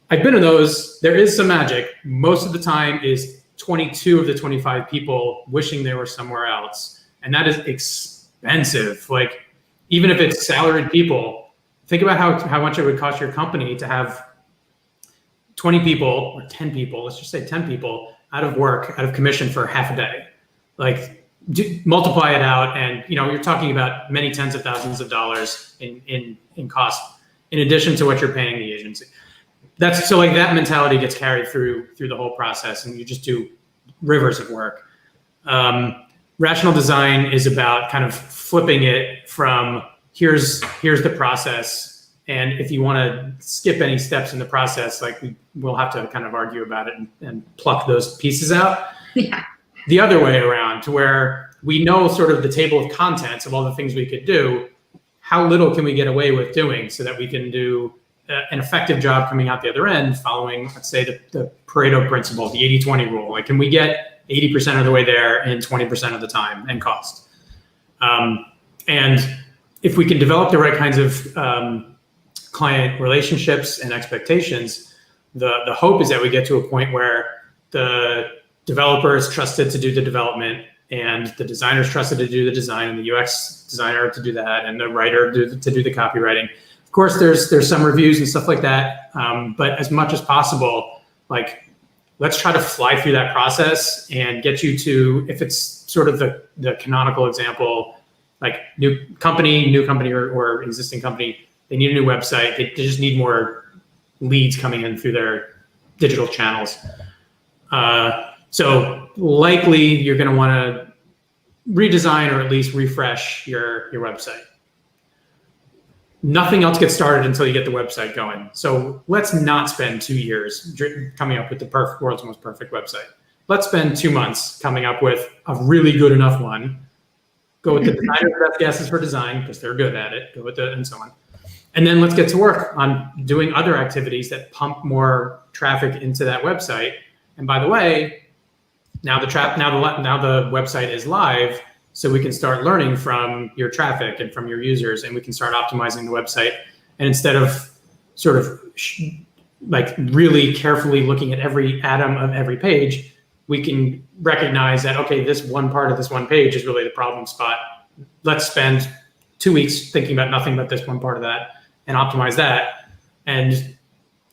I've been in those. There is some magic. Most of the time is 22 of the 25 people wishing they were somewhere else. And that is expensive. Like, even if it's salaried people, think about how much it would cost your company to have 20 people or 10 people, let's just say 10 people out of commission for half a day. Like, multiply it out, and you're talking about many tens of thousands of dollars in cost, in addition to what you're paying the agency. So like that mentality gets carried through the whole process, and you just do rivers of work. Rational design is about kind of flipping it from here's the process, and if you want to skip any steps in the process, like we'll have to kind of argue about it and pluck those pieces out. Yeah. The other way around, to where we know sort of the table of contents of all the things we could do. How little can we get away with doing so that we can do an effective job coming out the other end, following, let's say, the Pareto principle, the 80-20 rule. Like, can we get 80% of the way there in 20% of the time and cost? And if we can develop the right kinds of client relationships and expectations, the hope is that we get to a point where the developer is trusted to do the development, and the designer is trusted to do the design, and the UX designer to do that, and the writer to do the copywriting. Of course, there's some reviews and stuff like that, but as much as possible, like, let's try to fly through that process and get you to, if it's sort of the canonical example, like new company or existing company, they need a new website. They just need more leads coming in through their digital channels. So likely you're going to want to redesign or at least refresh your website. Nothing else gets started until you get the website going. So let's not spend 2 years coming up with the world's most perfect website. Let's spend 2 months coming up with a really good enough one. Go with the designer's best guesses for design, because they're good at it. Go with it, and so on. And then let's get to work on doing other activities that pump more traffic into that website. And by the way, now the website is live, so we can start learning from your traffic and from your users, and we can start optimizing the website. And instead of sort of like really carefully looking at every atom of every page, we can recognize that, okay, this one part of this one page is really the problem spot. Let's spend 2 weeks thinking about nothing but this one part of that and optimize that, and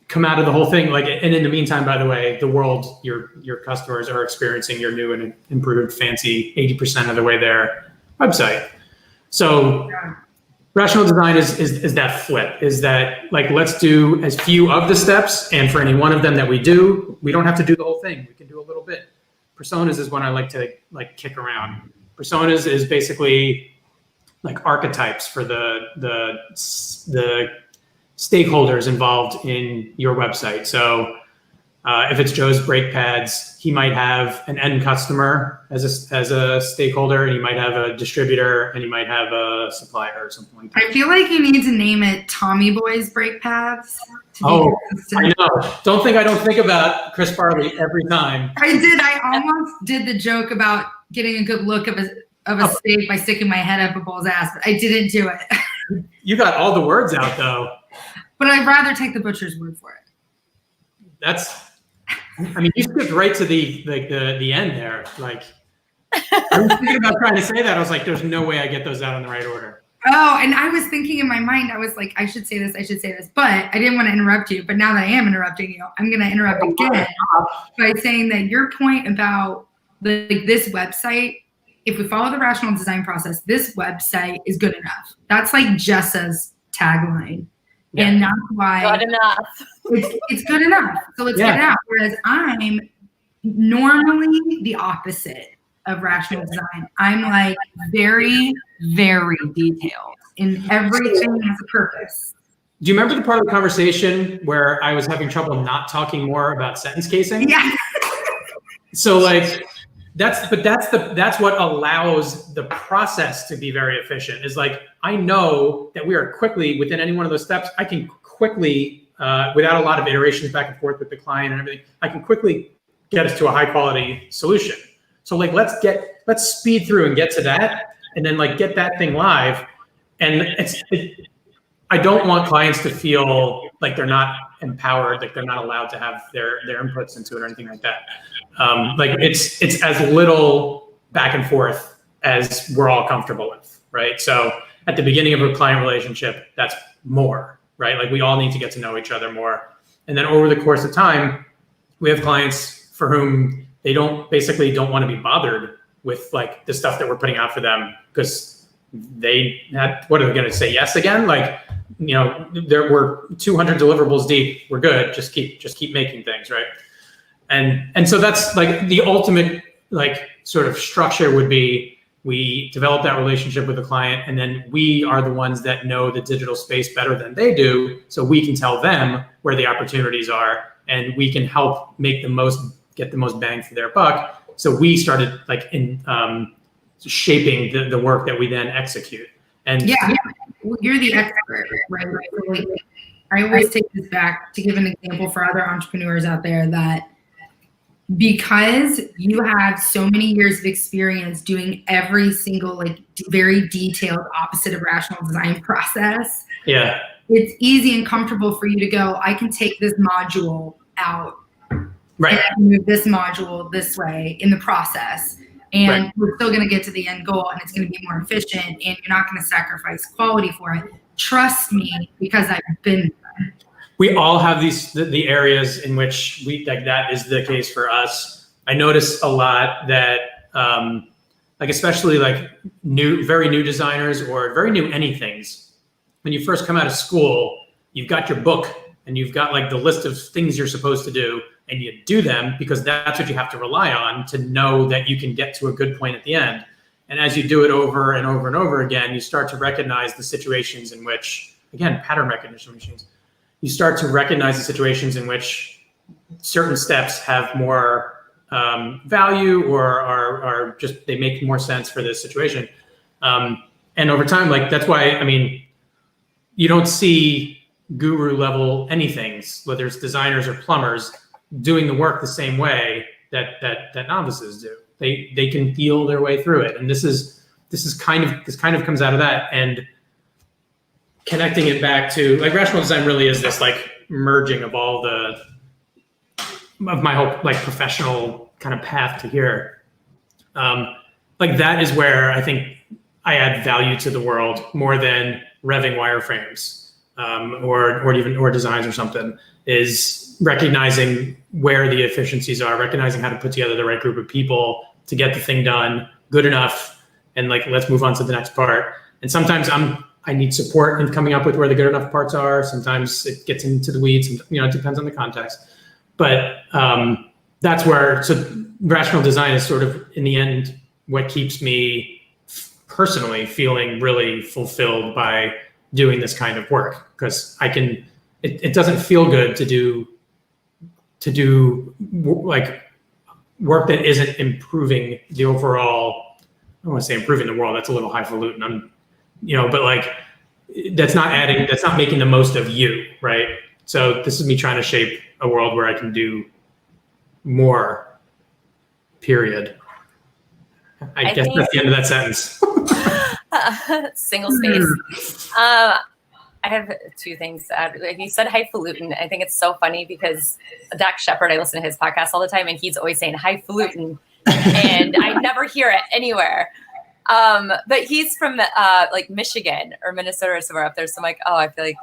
come out of the whole thing. Like, and in the meantime, by the way, the world, your customers are experiencing your new and improved, fancy 80% of the way there website. So rational design is that flip, is that, like, let's do as few of the steps, and for any one of them that we do, we don't have to do the whole thing. We can do a little bit. Personas is one I like to kick around. Personas is basically like archetypes for the stakeholders involved in your website. So if it's Joe's brake pads, he might have an end customer as a stakeholder, and he might have a distributor, and he might have a supplier or something like that. I feel like you need to name it Tommy Boy's brake pads. Oh, I know. Don't think I don't think about Chris Farley every time. I did. I almost did the joke about getting a good look of a steak by sticking my head up a bull's ass, but I didn't do it. You got all the words out though. But I'd rather take the butcher's word for it. I mean, you skipped right to the end there. Like, I was thinking about trying to say that. I was like, there's no way I get those out in the right order. Oh, and I was thinking in my mind, I was like, I should say this, but I didn't want to interrupt you. But now that I am interrupting you, I'm going to interrupt again by saying that your point about this website, if we follow the rational design process, this website is good enough. That's like Jessa's tagline. Yeah. And that's why good enough. It's good enough. So let's get it out. Whereas I'm normally the opposite of rational design. I'm like very, very detailed in everything has a purpose. Do you remember the part of the conversation where I was having trouble not talking more about sentence casing? Yeah. So like that's what allows the process to be very efficient. Is like, I know that we are quickly within any one of those steps. I can quickly, without a lot of iterations back and forth with the client and everything, I can quickly get us to a high quality solution. So like, let's speed through and get to that, and then like get that thing live. And I don't want clients to feel like they're not empowered, like they're not allowed to have their inputs into it or anything like that. Like it's as little back and forth as we're all comfortable with, right? So at the beginning of a client relationship, that's more, right? Like we all need to get to know each other more. And then over the course of time, we have clients for whom they don't want to be bothered with like the stuff that we're putting out for them, because what are they going to say yes again? Like, you know, we're 200 deliverables deep. We're good. Just keep making things, right? And so that's like the ultimate like sort of structure would be, we develop that relationship with the client, and then we are the ones that know the digital space better than they do. So we can tell them where the opportunities are, and we can help get the most bang for their buck. So we started like in shaping the work that we then execute. And yeah, well, you're the expert, right? Like, I always take this back to give an example for other entrepreneurs out there, that because you have so many years of experience doing every single like very detailed opposite of rational design process, yeah, it's easy and comfortable for you to go, I can take this module out, right, and I can move this module this way in the process, and right, we're still going to get to the end goal, and it's going to be more efficient, and you're not going to sacrifice quality for it. Trust me, because I've been there. We all have the areas in which that is the case for us. I notice a lot that like especially like very new designers or very new anythings, when you first come out of school, you've got your book and you've got like the list of things you're supposed to do, and you do them because that's what you have to rely on to know that you can get to a good point at the end. And as you do it over and over and over again, you start to recognize the situations in which, again, pattern recognition machines, you start to recognize the situations in which certain steps have more value or are just, they make more sense for this situation. And over time, like that's why, I mean, you don't see guru level anythings, whether it's designers or plumbers, doing the work the same way that novices do. They can feel their way through it. And this kind of comes out of that. And connecting it back to like rational design really is this like merging of all of my whole like professional kind of path to here. Like that is where I think I add value to the world more than revving wireframes or designs or something, is recognizing where the efficiencies are, recognizing how to put together the right group of people to get the thing done good enough, and like let's move on to the next part. And sometimes I need support in coming up with where the good enough parts are. Sometimes it gets into the weeds, and, you know, it depends on the context. But that's where, so rational design is sort of, in the end, what keeps me personally feeling really fulfilled by doing this kind of work. Because it doesn't feel good to do like work that isn't improving the overall, I don't want to say improving the world, that's a little highfalutin. But like that's not making the most of you, right? So this is me trying to shape a world where I can do more, period. I guess think, that's the end of that sentence. single space. I have two things to add. Like, you said highfalutin. I think it's so funny because Dak Shepard, I listen to his podcast all the time, and he's always saying highfalutin, and I never hear it anywhere. But he's from like Michigan or Minnesota or somewhere up there. So I'm like, oh, I feel like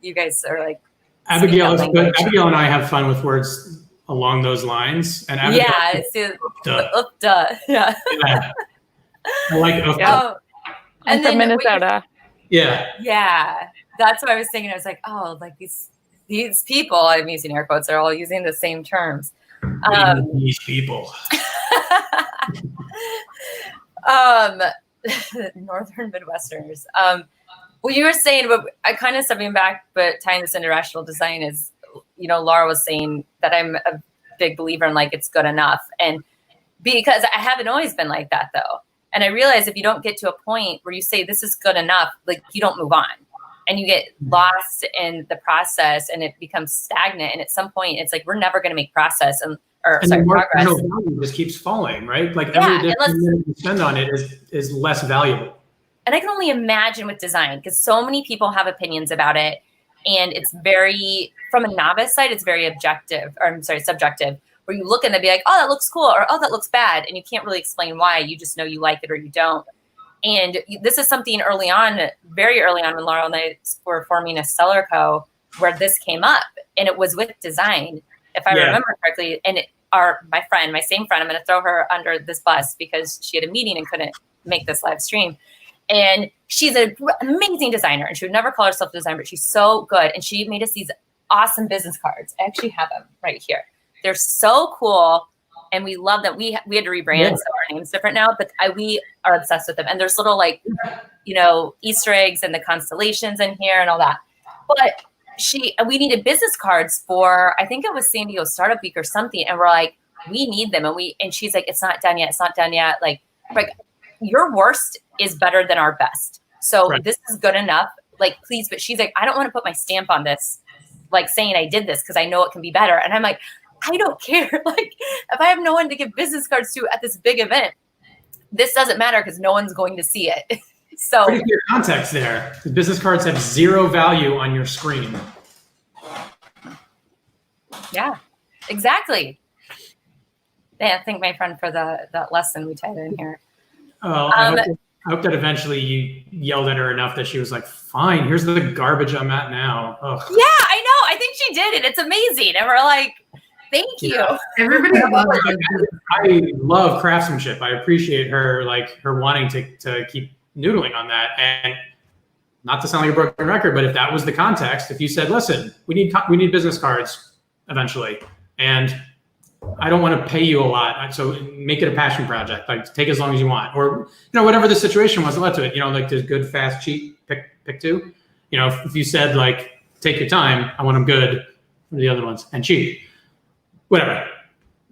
you guys are like Abigail and I have fun with words along those lines. And Abigail, yeah. I like and from Minnesota. Yeah. That's what I was thinking. I was like, oh, like these people, I'm using air quotes, are all using the same terms. These people. Northern Midwesterners. Well, you were saying, but I kind of stepping back, but tying this into rational design is, Laura was saying that I'm a big believer in like it's good enough, and because I haven't always been like that though. And I realize if you don't get to a point where you say this is good enough, like you don't move on, and you get lost in the process, and it becomes stagnant. And at some point, it's like we're never going to make progress. Progress. Value just keeps falling, right? Like every additional minute you spend on it is less valuable. And I can only imagine with design, because so many people have opinions about it, and it's very, from a novice side, it's very subjective. Where you look and they'll be like, oh, that looks cool, or oh, that looks bad, and you can't really explain why. You just know you like it or you don't. And this is something very early on, when Laura and I were forming a seller co, where this came up, and it was with design, if I remember correctly. And my same friend, I'm going to throw her under this bus because she had a meeting and couldn't make this live stream. And she's an amazing designer, and she would never call herself a designer, but she's so good. And she made us these awesome business cards. I actually have them right here. They're so cool, and we love them. We had to rebrand, so our name's different now, but we are obsessed with them. And there's little Easter eggs and the constellations in here and all that. But we needed business cards for, I think it was San Diego Startup Week or something, and we're like, we need them. And she's like, it's not done yet. Like your worst is better than our best. So This is good enough. Like, please. But she's like, I don't want to put my stamp on this, like saying I did this, because I know it can be better. And I'm like, I don't care. Like, if I have no one to give business cards to at this big event, this doesn't matter because no one's going to see it. So pretty clear context there. The business cards have zero value on your screen. Yeah, exactly. Yeah, thank my friend for that lesson we tied in here. I hope that eventually you yelled at her enough that she was like, fine, here's the garbage I'm at now. Ugh. Yeah, I know. I think she did it. It's amazing. And we're like, thank you. Everybody loves it. I love craftsmanship. I appreciate her, her wanting to keep noodling on that. And not to sound like a broken record, but if that was the context, if you said, listen, we need business cards eventually, and I don't want to pay you a lot, so make it a passion project. Like, take as long as you want, or whatever the situation was, let to it. Like, there's good, fast, cheap. Pick two. If you said take your time, I want them good. What are the other ones? And cheap, whatever.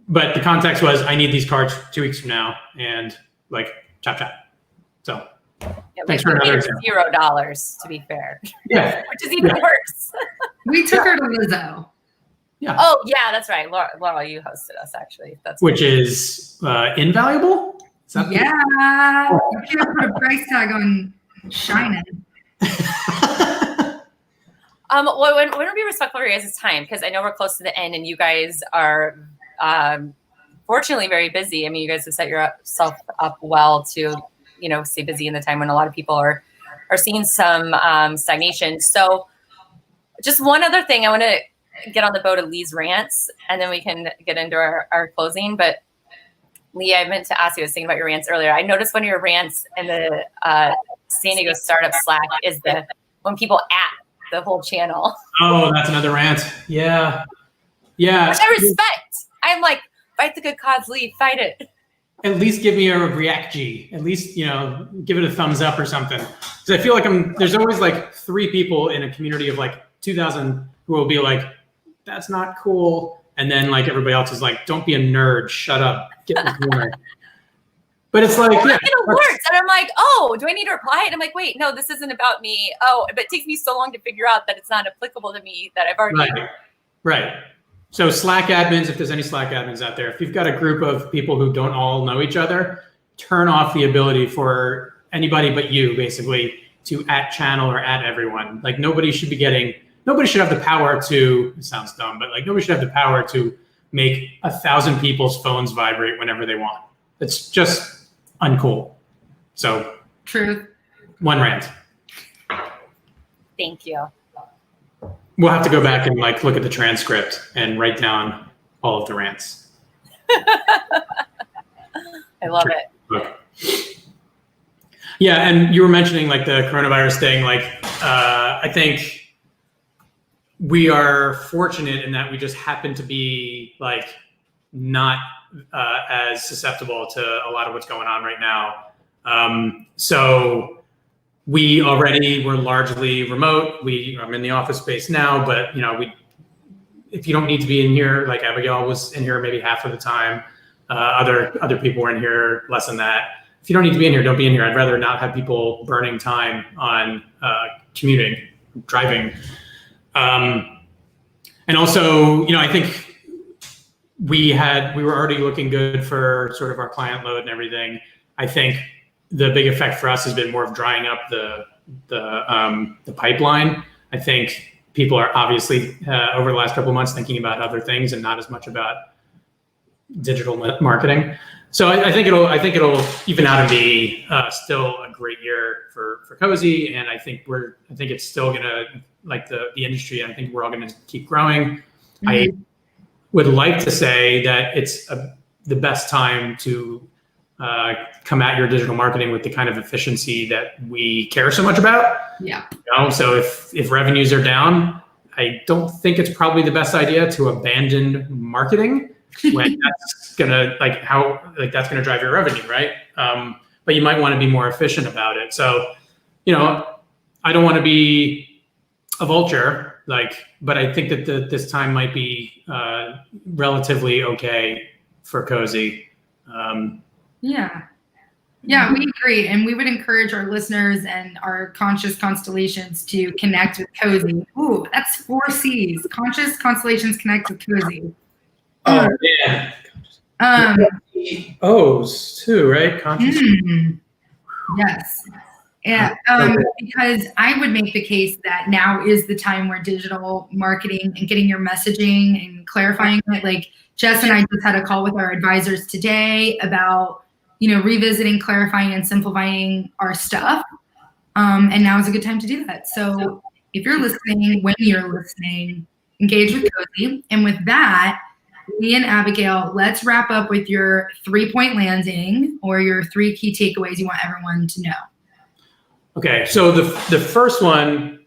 But the context was, I need these cards 2 weeks from now, and chop. So thanks for another example. $0, to be fair. Yeah, which is even worse. We took her to Lizzo. Yeah. Oh, yeah, that's right. Laura, you hosted us, actually. Which is invaluable? Yeah. You can't put a price tag on shining. Well, when we be respectful of your guys' time, because I know we're close to the end, and you guys are fortunately very busy. I mean, you guys have set yourself up well to, stay busy in the time when a lot of people are seeing some stagnation. So just one other thing, I want to get on the boat of Lee's rants, and then we can get into our closing. But Lee, I meant to ask you, I was thinking about your rants earlier. I noticed one of your rants in the San Diego Startup Slack is when people at the whole channel. Oh, that's another rant. Yeah. Which I respect. I'm like, fight the good cause, Lee, fight it. At least give me a react G. At least, give it a thumbs up or something. Because I feel like there's always 3 people in a community of 2,000 who will be like, that's not cool. And then everybody else is like, don't be a nerd. Shut up. Get in the corner. But it's like, yeah. It works. And I'm like, oh, do I need to reply? And I'm like, wait, no, this isn't about me. Oh, but it takes me so long to figure out that it's not applicable to me that I've already. Right. So Slack admins, if there's any Slack admins out there, if you've got a group of people who don't all know each other, turn off the ability for anybody but you, basically, to @channel or @everyone. Like nobody should have the power to, it sounds dumb, but like nobody should have the power to make 1,000 people's phones vibrate whenever they want. It's just uncool. So Truth. One rant. Thank you. We'll have to go back and like look at the transcript and write down all of the rants. I love it. Yeah, and you were mentioning like the coronavirus thing. Like, I think we are fortunate in that we just happen to be like not as susceptible to a lot of what's going on right now. So we already were largely remote. I'm in the office space now, but you know, if you don't need to be in here, like Abigail was in here maybe half of the time. Other people were in here less than that. If you don't need to be in here, don't be in here. I'd rather not have people burning time on commuting, driving. And also, you know, I think we were already looking good for sort of our client load and everything. I think the big effect for us has been more of drying up the pipeline. I think people are obviously over the last couple of months thinking about other things and not as much about digital marketing. So I think it'll even out and be still a great year for Cozy, and I think it's still gonna, like the industry, and I think we're all gonna keep growing. Mm-hmm. I would like to say that it's the best time to come at your digital marketing with the kind of efficiency that we care so much about. Yeah. You know, so if revenues are down, I don't think it's probably the best idea to abandon marketing when that's gonna that's gonna drive your revenue, right? But you might want to be more efficient about it. So, you know, I don't want to be a vulture, but I think that this time might be relatively okay for Cozy. Yeah, we agree. And we would encourage our listeners and our conscious constellations to connect with Cozy. Ooh, that's 4 C's. Conscious constellations connect with Cozy. Oh, yeah. O's too, right? Conscious. Yes. Yeah, because I would make the case that now is the time where digital marketing and getting your messaging and clarifying it. Like Jess and I just had a call with our advisors today about, you know, revisiting, clarifying, and simplifying our stuff. And now is a good time to do that. So if you're listening, when you're listening, engage with Cozy. And with that, Lee and Abigail, let's wrap up with your 3-point landing or your 3 key takeaways you want everyone to know. Okay, so the first one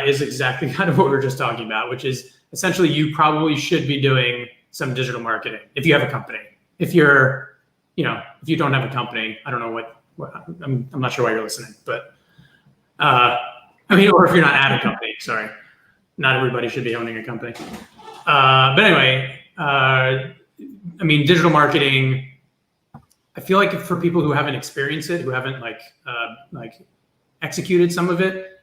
is exactly kind of what we were just talking about, which is essentially you probably should be doing some digital marketing if you have a company. If you don't have a company, I don't know what I'm not sure why you're listening, but or if you're not at a company, sorry. Not everybody should be owning a company. But anyway, digital marketing, I feel like for people who haven't experienced it, who haven't executed some of it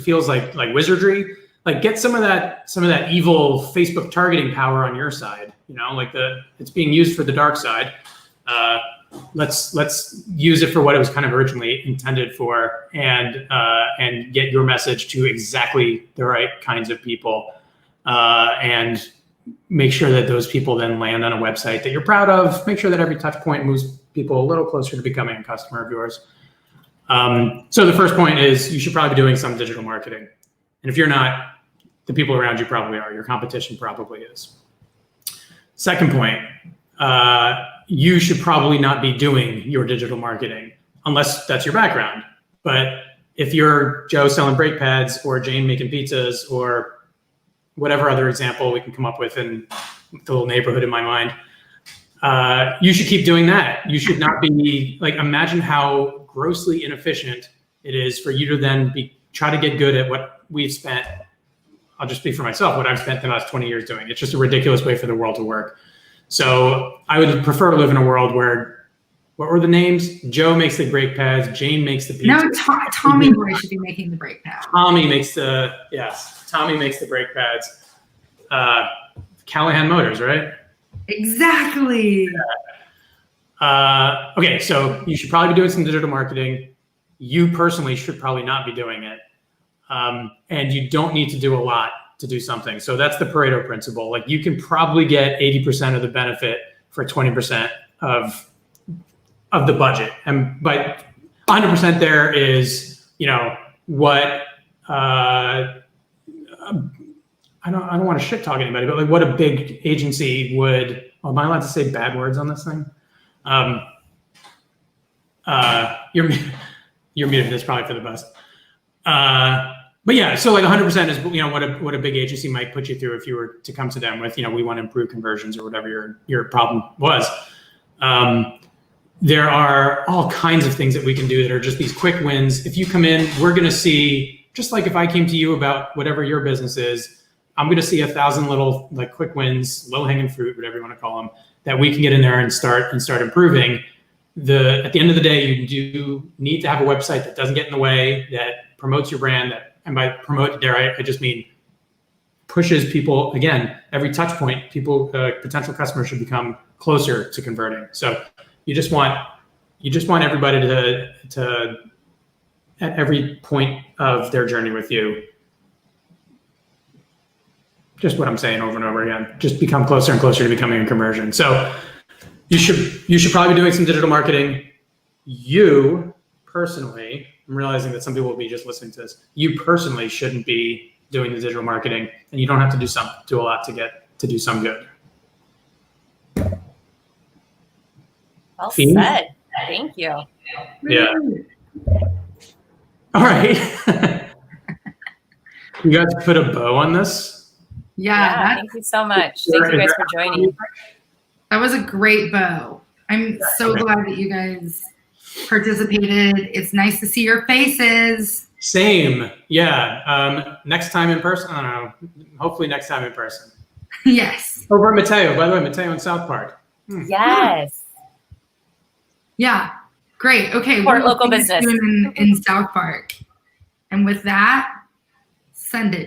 feels like wizardry. Like get some of that evil Facebook targeting power on your side. You know, it's being used for the dark side. Let's use it for what it was kind of originally intended for, and get your message to exactly the right kinds of people, and make sure that those people then land on a website that you're proud of. Make sure that every touch point moves people a little closer to becoming a customer of yours. So the first point is you should probably be doing some digital marketing. And if you're not, the people around you probably are. Your competition probably is. Second point, you should probably not be doing your digital marketing unless that's your background. But if you're Joe selling brake pads or Jane making pizzas or whatever other example we can come up with in the little neighborhood in my mind, you should keep doing that. You should not be imagine how grossly inefficient it is for you to then try to get good at what we've spent. I'll just speak for myself, what I've spent the last 20 years doing. It's just a ridiculous way for the world to work. So I would prefer to live in a world where, what were the names? Joe makes the brake pads, Jane makes the pizza. No, Tommy Boy should be making the brake pads. Tommy makes the brake pads. Callahan Motors, right? Exactly. Okay, so you should probably be doing some digital marketing. You personally should probably not be doing it. And you don't need to do a lot to do something. So that's the Pareto principle. Like you can probably get 80% of the benefit for 20% of the budget. And but 100% there is, what I don't want to shit talk anybody, but like what a big agency would. Oh, am I allowed to say bad words on this thing? You're muted. That's probably for the best. But yeah, so like 100% is what a big agency might put you through if you were to come to them with we want to improve conversions or whatever your problem was. There are all kinds of things that we can do that are just these quick wins. If you come in, we're going to see, just like if I came to you about whatever your business is, I'm going to see 1,000 little like quick wins, low hanging fruit, whatever you want to call them, that we can get in there and start improving. At the end of the day, you do need to have a website that doesn't get in the way, that promotes your brand, and by promote there, I just mean pushes people, again, every touch point, potential customers should become closer to converting. So you just want everybody to at every point of their journey with you, just what I'm saying over and over again, just become closer and closer to becoming a conversion. So you should probably be doing some digital marketing. You personally, I'm realizing that some people will be just listening to this. You personally shouldn't be doing the digital marketing, and you don't have to do a lot to do some good. Well said. Thank you. Yeah. All right. You guys put a bow on this? Yeah. Thank you so much. Thank you guys for joining. That was a great bow. I'm so glad that you guys participated. It's nice to see your faces. Same. Yeah. Next time in person. I don't know. Hopefully next time in person. Yes. Over at Mateo. By the way, Mateo in South Park. Yes. Yeah. Great. Okay. Support local business in South Park. And with that, send it.